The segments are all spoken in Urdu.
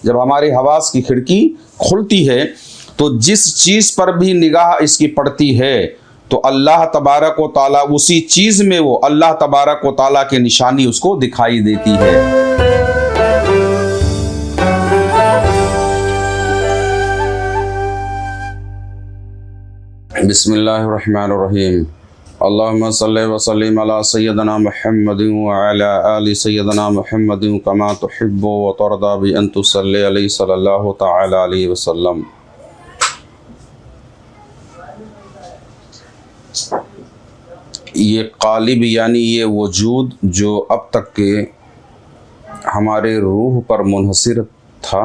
جب ہماری حواس کی کھڑکی کھلتی ہے تو جس چیز پر بھی نگاہ اس کی پڑتی ہے تو اللہ تبارک و تعالیٰ اسی چیز میں وہ اللہ تبارک و تعالیٰ کی نشانی اس کو دکھائی دیتی ہے۔ بسم اللہ الرحمن الرحیم۔ اللہم صلی وسلم علی سیدنا محمد وعلی آل سیدنا محمد کما تحب و ترضی بان تصلی علیہ صلی اللہ تعالی علیہ وسلم۔ یہ قالب یعنی یہ وجود جو اب تک کے ہمارے روح پر منحصر تھا،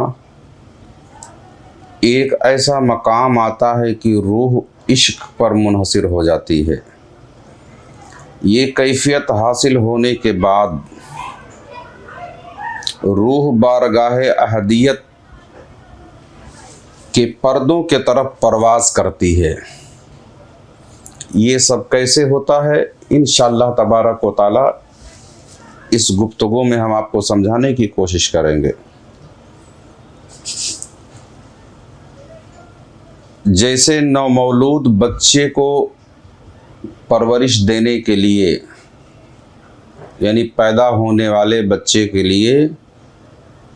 ایک ایسا مقام آتا ہے کہ روح عشق پر منحصر ہو جاتی ہے۔ یہ کیفیت حاصل ہونے کے بعد روح بارگاہ احدیت کے پردوں کے طرف پرواز کرتی ہے۔ یہ سب کیسے ہوتا ہے انشاءاللہ تبارک و تعالی اس گفتگو میں ہم آپ کو سمجھانے کی کوشش کریں گے۔ جیسے نومولود بچے کو پرورش دینے کے لیے، یعنی پیدا ہونے والے بچے کے لیے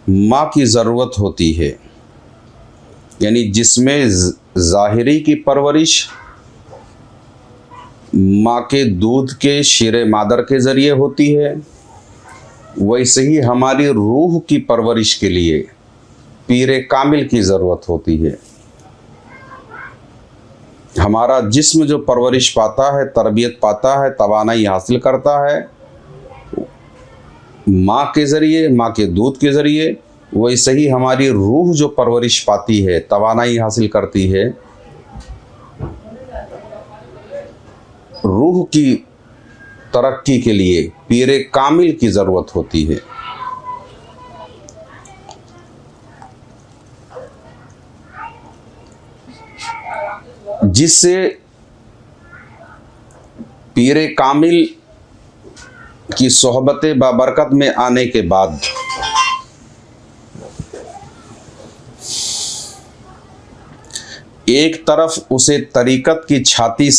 ماں کی ضرورت ہوتی ہے، یعنی جس میں ظاہری کی پرورش ماں کے دودھ کے شیر مادر کے ذریعے ہوتی ہے، ویسے ہی ہماری روح کی پرورش کے لیے پیر کامل کی ضرورت ہوتی ہے۔ ہمارا جسم جو پرورش پاتا ہے، تربیت پاتا ہے، توانائی حاصل کرتا ہے ماں کے ذریعے، ماں کے دودھ کے ذریعے، ویسے ہی ہماری روح جو پرورش پاتی ہے، توانائی حاصل کرتی ہے، روح کی ترقی کے لیے پیر کامل کی ضرورت ہوتی ہے۔ جس سے پیر کامل کی صحبت بابرکت میں آنے کے بعد ایک طرف اسے طریقت کی چھاتی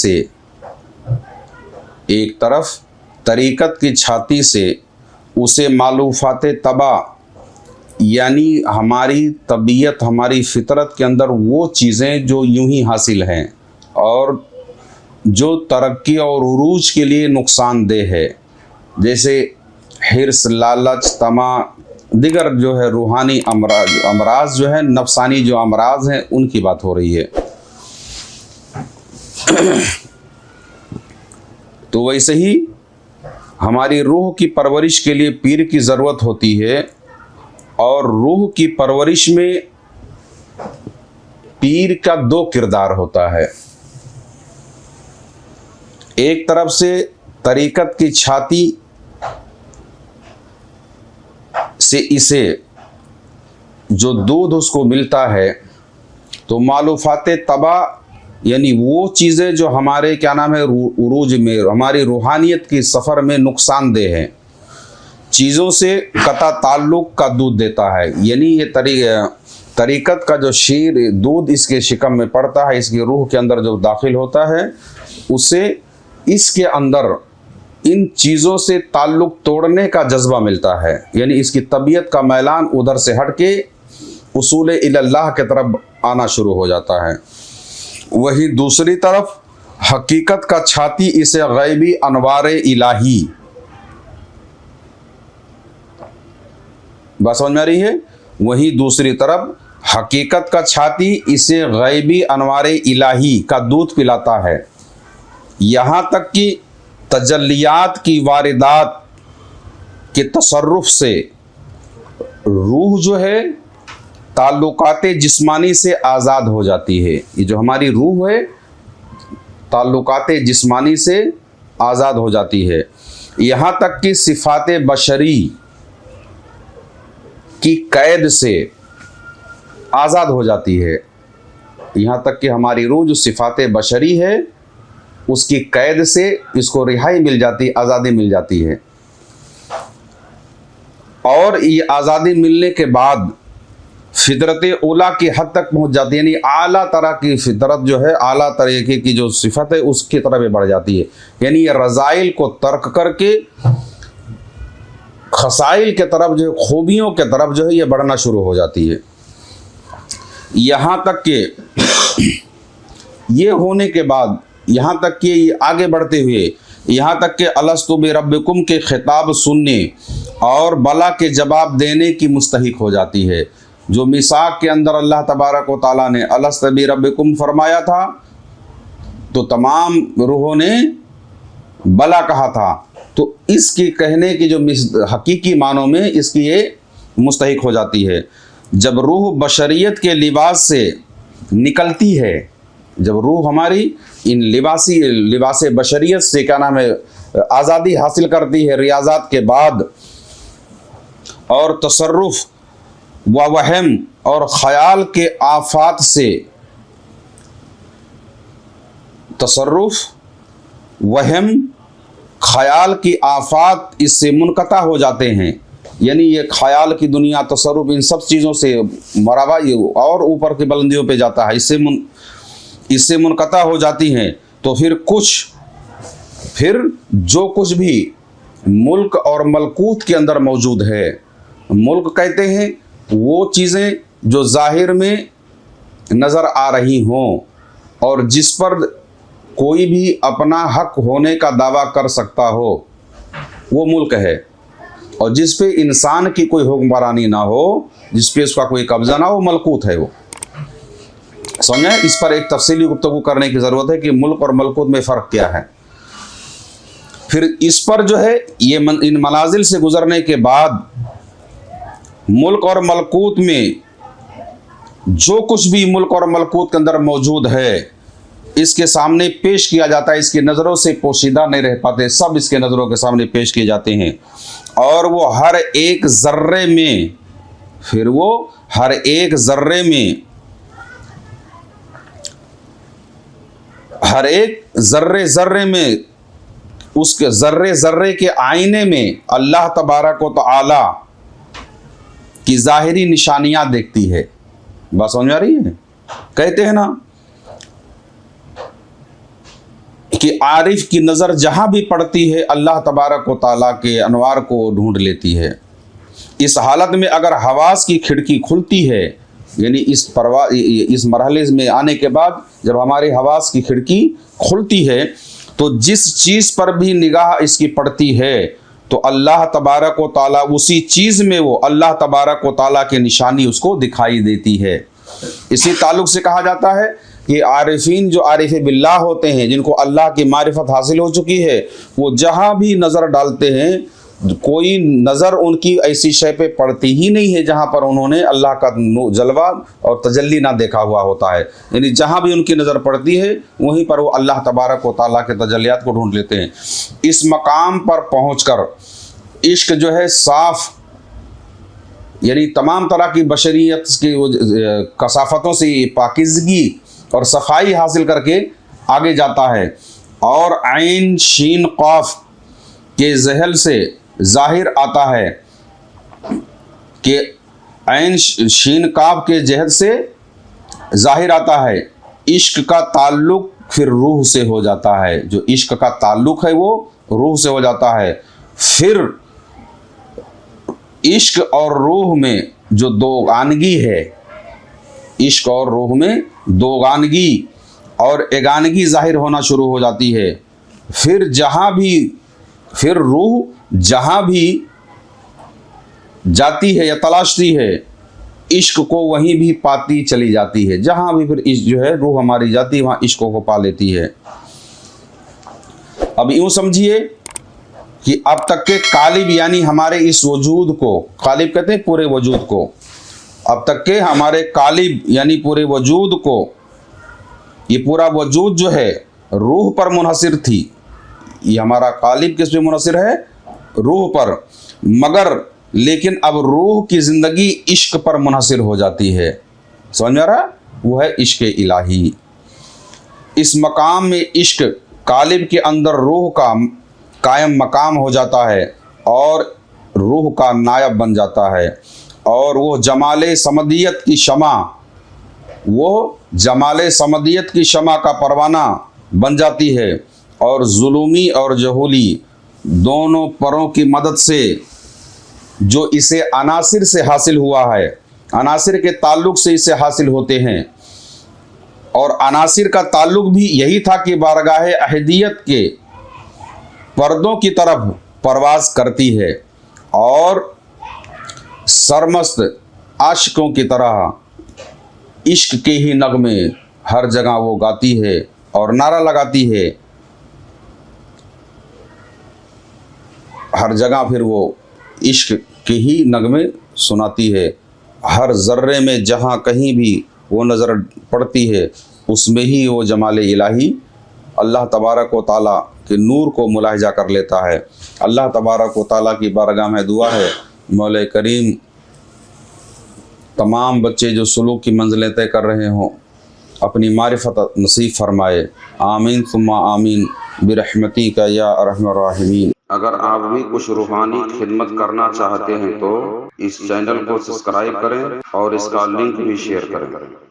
سے اسے معلوفات طبع، یعنی ہماری طبیعت، ہماری فطرت کے اندر وہ چیزیں جو یوں ہی حاصل ہیں اور جو ترقی اور عروج کے لیے نقصان دہ ہے، جیسے حرص، لالچ، طمع، دیگر جو ہے روحانی امراض جو ہے، نفسانی جو امراض ہیں، ان کی بات ہو رہی ہے۔ تو ویسے ہی ہماری روح کی پرورش کے لیے پیر کی ضرورت ہوتی ہے، اور روح کی پرورش میں پیر کا دو کردار ہوتا ہے۔ ایک طرف سے طریقت کی چھاتی سے اسے جو دودھ اس کو ملتا ہے تو معلوفات طبع، یعنی وہ چیزیں جو ہمارے عروج میں، ہماری روحانیت کی سفر میں نقصان دہ ہیں، چیزوں سے قطع تعلق کا دودھ دیتا ہے۔ یعنی یہ طریقت کا جو شیر دودھ اس کے شکم میں پڑتا ہے، اس کی روح کے اندر جو داخل ہوتا ہے، اسے اس کے اندر ان چیزوں سے تعلق توڑنے کا جذبہ ملتا ہے، یعنی اس کی طبیعت کا میلان ادھر سے ہٹ کے اصول اللہ کے طرف آنا شروع ہو جاتا ہے۔ وہی دوسری طرف حقیقت کا چھاتی اسے غیبی انوار الہی، بات سمجھ میں آ رہی ہے؟ وہی دوسری طرف حقیقت کا چھاتی اسے غیبی انوار الہی کا دودھ پلاتا ہے، یہاں تک کہ تجلیات کی واردات کے تصرف سے روح جو ہے تعلقات جسمانی سے آزاد ہو جاتی ہے۔ یہ جو ہماری روح ہے تعلقات جسمانی سے آزاد ہو جاتی ہے، یہاں تک کہ صفات بشری کی قید سے آزاد ہو جاتی ہے۔ یہاں تک کہ ہماری روح جو صفات بشری ہے اس کی قید سے اس کو رہائی مل جاتی، آزادی مل جاتی ہے، اور یہ آزادی ملنے کے بعد فطرت اولا کی حد تک پہنچ جاتی ہے، یعنی اعلیٰ طرح کی فطرت جو ہے، اعلیٰ طریقے کی جو صفت ہے اس کی طرف بڑھ جاتی ہے، یعنی یہ رذائل کو ترک کر کے خصائل کے طرف جو ہے، خوبیوں کے طرف جو ہے یہ بڑھنا شروع ہو جاتی ہے، یہاں تک کہ یہ ہونے کے بعد، یہاں تک کہ یہ آگے بڑھتے ہوئے یہاں تک کہ الستو بربکم کے خطاب سننے اور بلا کے جواب دینے کی مستحق ہو جاتی ہے۔ جو میثاق کے اندر اللہ تبارک و تعالیٰ نے الستو بربکم فرمایا تھا تو تمام روحوں نے بلا کہا تھا، تو اس کی کہنے کی جو حقیقی معنوں میں اس کی یہ مستحق ہو جاتی ہے۔ جب روح بشریت کے لباس سے نکلتی ہے، جب روح ہماری ان لباس بشریت سے کیا نام ہے آزادی حاصل کرتی ہے ریاضات کے بعد، اور تصرف و وہم اور خیال کے آفات سے، تصرف وہم خیال کی آفات اس سے منقطع ہو جاتے ہیں، یعنی یہ خیال کی دنیا، تصرف، ان سب چیزوں سے مرابع اور اوپر کی بلندیوں پہ جاتا ہے، اس سے منقطع ہو جاتی ہیں، تو پھر جو کچھ بھی ملک اور ملکوت کے اندر موجود ہے، ملک کہتے ہیں وہ چیزیں جو ظاہر میں نظر آ رہی ہوں اور جس پر کوئی بھی اپنا حق ہونے کا دعویٰ کر سکتا ہو وہ ملک ہے، اور جس پہ انسان کی کوئی حکمرانی نہ ہو، جس پہ اس کا کوئی قبضہ نہ ہو، ملکوت ہے وہ۔ سمجھیں، اس پر ایک تفصیلی گفتگو کرنے کی ضرورت ہے کہ ملک اور ملکوت میں فرق کیا ہے۔ پھر اس پر جو ہے یہ ان منازل سے گزرنے کے بعد ملک اور ملکوت میں جو کچھ بھی ملک اور ملکوت کے اندر موجود ہے اس کے سامنے پیش کیا جاتا ہے، اس کی نظروں سے پوشیدہ نہیں رہ پاتے، سب اس کے نظروں کے سامنے پیش کیے جاتے ہیں، اور وہ ہر ایک ذرے میں، پھر وہ ہر ایک ذرے میں، ہر ایک ذرے میں، اس کے ذرے کے آئینے میں اللہ تبارک و تعالی کی ظاہری نشانیاں دیکھتی ہے۔ بات سمجھ آ رہی ہے؟ کہتے ہیں نا کہ عارف کی نظر جہاں بھی پڑتی ہے اللہ تبارک و تعالیٰ کے انوار کو ڈھونڈ لیتی ہے۔ اس حالت میں اگر حواس کی کھڑکی کھلتی ہے، یعنی اس مرحلے میں آنے کے بعد جب ہماری حواس کی کھڑکی کھلتی ہے تو جس چیز پر بھی نگاہ اس کی پڑتی ہے تو اللہ تبارک و تعالیٰ اسی چیز میں وہ اللہ تبارک و تعالیٰ کی نشانی اس کو دکھائی دیتی ہے۔ اسی تعلق سے کہا جاتا ہے کہ عارفین جو عارف باللہ ہوتے ہیں، جن کو اللہ کی معرفت حاصل ہو چکی ہے، وہ جہاں بھی نظر ڈالتے ہیں کوئی نظر ان کی ایسی شے پہ پڑتی ہی نہیں ہے جہاں پر انہوں نے اللہ کا جلوہ اور تجلی نہ دیکھا ہوا ہوتا ہے، یعنی جہاں بھی ان کی نظر پڑتی ہے وہیں پر وہ اللہ تبارک و تعالیٰ کے تجلیات کو ڈھونڈ لیتے ہیں۔ اس مقام پر پہنچ کر عشق جو ہے صاف، یعنی تمام طرح کی بشریت کی کثافتوں سے پاکیزگی اور صفائی حاصل کر کے آگے جاتا ہے، اور عین شین قاف کے زحل سے ظاہر آتا ہے، کہ عین شین قاف کے جہد سے ظاہر آتا ہے۔ عشق کا تعلق پھر روح سے ہو جاتا ہے، جو عشق کا تعلق ہے وہ روح سے ہو جاتا ہے۔ پھر عشق اور روح میں جو دوگانگی ہے، عشق اور روح میں دوگانگی اور ایگانگی ظاہر ہونا شروع ہو جاتی ہے۔ پھر روح جہاں بھی جاتی ہے یا تلاشتی ہے، عشق کو وہیں بھی پاتی چلی جاتی ہے، جہاں بھی پھر عشق جو ہے روح ہماری جاتی ہے وہاں عشق کو پا لیتی ہے۔ اب یوں سمجھیے کہ اب تک کے قالب یعنی ہمارے اس وجود کو، قالب کہتے ہیں پورے وجود کو، اب تک کے ہمارے قالب یعنی پورے وجود کو، یہ پورا وجود جو ہے روح پر منحصر تھی، یہ ہمارا قالب کس پہ منحصر ہے؟ روح پر، لیکن اب روح کی زندگی عشق پر منحصر ہو جاتی ہے۔ سمجھ میں آ رہا؟ وہ ہے عشق الہی۔ اس مقام میں عشق قالب کے اندر روح کا قائم مقام ہو جاتا ہے اور روح کا نائب بن جاتا ہے، اور وہ جمال سمدیت کی شمع، وہ جمال سمدیت کی شمع کا پروانہ بن جاتی ہے، اور ظلمی اور جہولی دونوں پروں کی مدد سے جو اسے عناصر سے حاصل ہوا ہے، عناصر کے تعلق سے اسے حاصل ہوتے ہیں، اور عناصر کا تعلق بھی یہی تھا کہ بارگاہ احدیت کے پردوں کی طرف پرواز کرتی ہے، اور سرمست عاشقوں کی طرح عشق کے ہی نغمے ہر جگہ وہ گاتی ہے اور نعرہ لگاتی ہے، ہر جگہ پھر وہ عشق کے ہی نغمے سناتی ہے، ہر ذرے میں جہاں کہیں بھی وہ نظر پڑتی ہے اس میں ہی وہ جمال الہی اللہ تبارک و تعالیٰ کے نور کو ملاحظہ کر لیتا ہے۔ اللہ تبارک و تعالیٰ کی بارگاہ میں دعا ہے مولا کریم تمام بچے جو سلوک کی منزلیں طے کر رہے ہوں اپنی معرفت نصیب فرمائے، آمین ثم آمین برحمتی کا یا ارحم الراحمین۔ اگر آپ بھی کچھ روحانی خدمت کرنا چاہتے ہیں تو اس چینل کو سبسکرائب کریں اور اس کا لنک بھی شیئر کریں۔